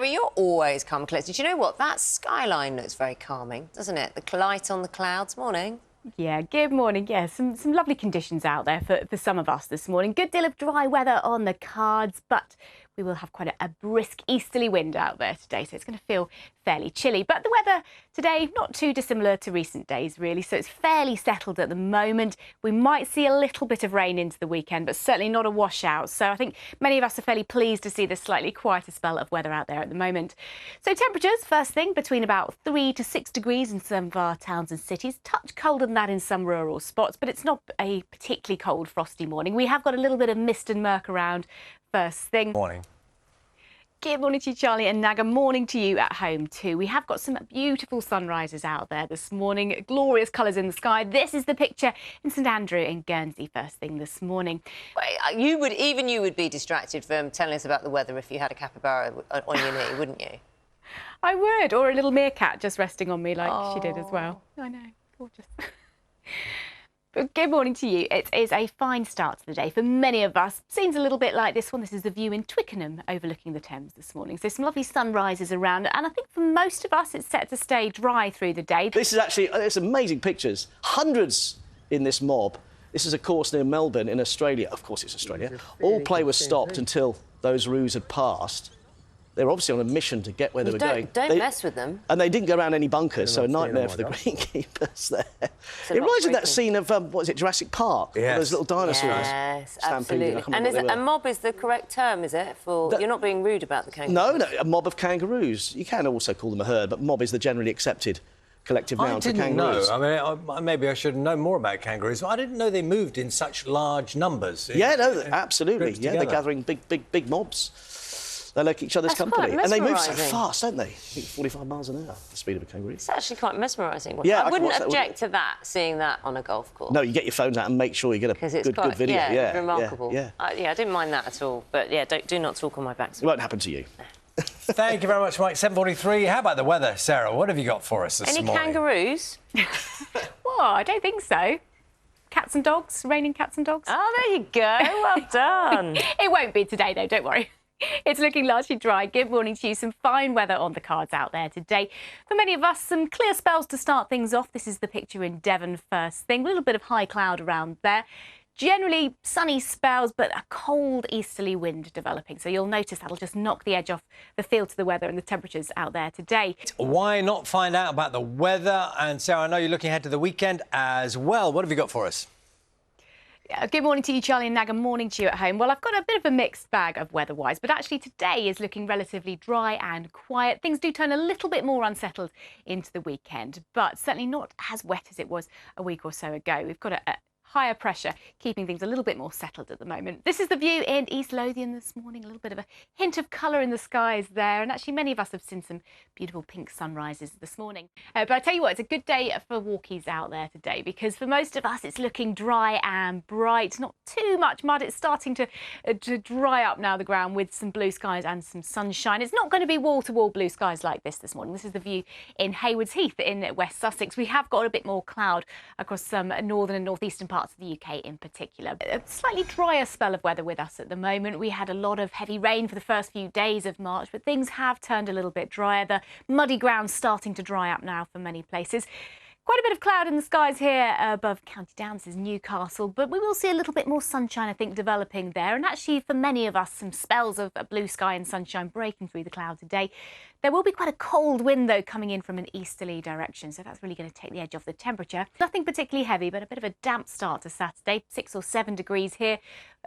Gary, you're always calm and collected. Do you know what? That skyline looks very calming, doesn't it? The light on the clouds. Morning. Yeah, good morning. Yeah, some lovely conditions out there for some of us this morning. Good deal of dry weather on the cards, but we will have quite a brisk easterly wind out there today, so it's going to feel fairly chilly. But the weather today, not too dissimilar to recent days, really, so it's fairly settled at the moment. We might see a little bit of rain into the weekend, but certainly not a washout. So I think many of us are fairly pleased to see this slightly quieter spell of weather out there at the moment. So temperatures, first thing, between about 3 to 6 degrees in some of our towns and cities. Touch colder than that in some rural spots, but it's not a particularly cold, frosty morning. We have got a little bit of mist and murk around first thing. Morning. Good morning to you, Charlie, and Naga. Morning to you at home too. We have got some beautiful sunrises out there this morning. Glorious colours in the sky. This is the picture in St Andrew in Guernsey first thing this morning. You would be distracted from telling us about the weather if you had a capybara on your knee, wouldn't you? I would, or a little meerkat just resting on me like she did as well. I know, gorgeous. But good morning to you. It is a fine start to the day for many of us. Seems a little bit like this one. This is the view in Twickenham overlooking the Thames this morning. So some lovely sunrises around, and I think for most of us it's set to stay dry through the day. This is actually, it's amazing pictures. Hundreds in this mob. This is a course near Melbourne in Australia. Of course it's Australia. All play was stopped until those roos had passed. They were obviously on a mission to get where they were going. Don't mess with them. And they didn't go around any bunkers, so a nightmare for the greenkeepers there. It reminds me of that scene of, what is it, Jurassic Park? Yes. Those little dinosaurs. Yes, absolutely. And a mob is the correct term, is it? You're not being rude about the kangaroos. No, a mob of kangaroos. You can also call them a herd, but mob is the generally accepted collective noun for kangaroos. I didn't know. I mean, maybe I should know more about kangaroos. I didn't know they moved in such large numbers. Yeah, no, absolutely. Yeah, they're gathering big mobs. They like each other's company. And they move so fast, don't they? I think 45 miles an hour, the speed of a kangaroo. It's actually quite mesmerising. Yeah, I wouldn't object to that, seeing that on a golf course. No, you get your phones out and make sure you get a good video. Yeah, remarkable. Yeah. I didn't mind that at all. But, yeah, do not talk on my back. It won't happen to you. Thank you very much, Mike. 7:43. How about the weather, Sarah? What have you got for us this morning? Any kangaroos? Well, I don't think so. Cats and dogs, raining cats and dogs. Oh, there you go. Well done. It won't be today, though, don't worry. It's looking largely dry. Good morning to you. Some fine weather on the cards out there today. For many of us, some clear spells to start things off. This is the picture in Devon first thing. A little bit of high cloud around there. Generally sunny spells, but a cold easterly wind developing. So you'll notice that'll just knock the edge off the feel to the weather and the temperatures out there today. Why not find out about the weather? And Sarah, I know you're looking ahead to the weekend as well. What have you got for us? Good morning to you, Charlie and Naga. Morning to you at home. Well, I've got a bit of a mixed bag of weather-wise, but actually today is looking relatively dry and quiet. Things do turn a little bit more unsettled into the weekend, but certainly not as wet as it was a week or so ago. We've got a higher pressure, keeping things a little bit more settled at the moment. This is the view in East Lothian this morning. A little bit of a hint of colour in the skies there. And actually, many of us have seen some beautiful pink sunrises this morning. But I tell you what, it's a good day for walkies out there today, because for most of us, it's looking dry and bright. Not too much mud. It's starting to dry up now, the ground, with some blue skies and some sunshine. It's not going to be wall-to-wall blue skies like this morning. This is the view in Haywards Heath in West Sussex. We have got a bit more cloud across some northern and northeastern parts of the UK in particular. A slightly drier spell of weather with us at the moment. We had a lot of heavy rain for the first few days of March, but things have turned a little bit drier. The muddy ground's starting to dry up now for many places. Quite a bit of cloud in the skies here above County Down. This is Newcastle, but we will see a little bit more sunshine, I think, developing there. And actually, for many of us, some spells of blue sky and sunshine breaking through the cloud today. There will be quite a cold wind, though, coming in from an easterly direction, so that's really going to take the edge off the temperature. Nothing particularly heavy, but a bit of a damp start to Saturday. 6 or 7 degrees here.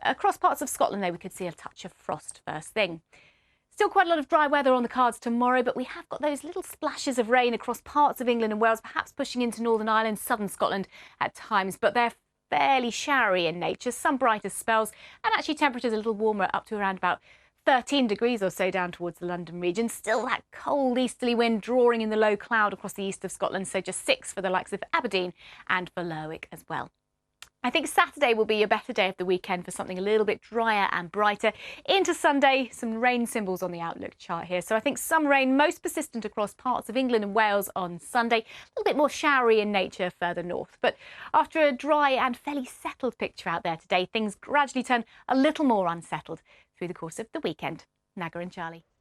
Across parts of Scotland, though, we could see a touch of frost first thing. Still quite a lot of dry weather on the cards tomorrow, but we have got those little splashes of rain across parts of England and Wales, perhaps pushing into Northern Ireland, southern Scotland at times, but they're fairly showery in nature, some brighter spells, and actually temperatures a little warmer, up to around about 13 degrees or so down towards the London region. Still that cold easterly wind drawing in the low cloud across the east of Scotland, so just 6 for the likes of Aberdeen and for Lerwick as well. I think Saturday will be a better day of the weekend for something a little bit drier and brighter. Into Sunday, some rain symbols on the outlook chart here. So I think some rain, most persistent across parts of England and Wales on Sunday. A little bit more showery in nature further north. But after a dry and fairly settled picture out there today, things gradually turn a little more unsettled through the course of the weekend. Naga and Charlie.